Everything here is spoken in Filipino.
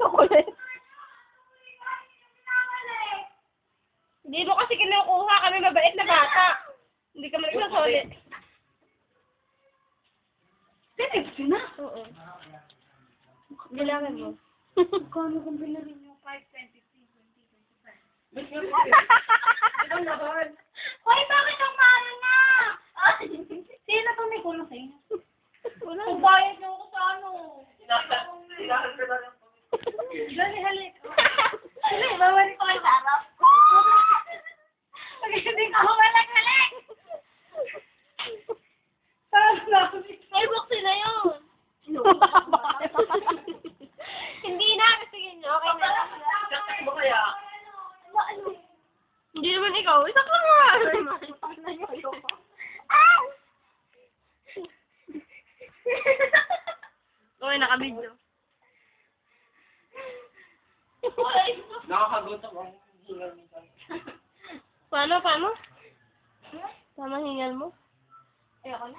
Chocolate. Hindi mo kasi kinukuha. Kami mabait na bata. Hindi ka man nagsasolid. Seryoso na? Oo. Bilangin mo. Kano kung binarin yung 5, 20, 25? Ilang laban? Hoy, bakit ang mahal na? Sino to may kulang sa inyo? Wala. Kung bayad niyo ako sa ano? Sinahan ka na lang. Dali, halik. Dali, babalik ko kayo sa harap. Pag hindi ka halik. Ay, buksin na yun. Hindi na. Sige nyo. Okay na. Kakak mo kaya? Hindi naman ikaw. Isa ka nga. Okay, nakabidyo. Nakakagutom ang hingal minsan. Paano? Tama hingal mo? Ayoko na.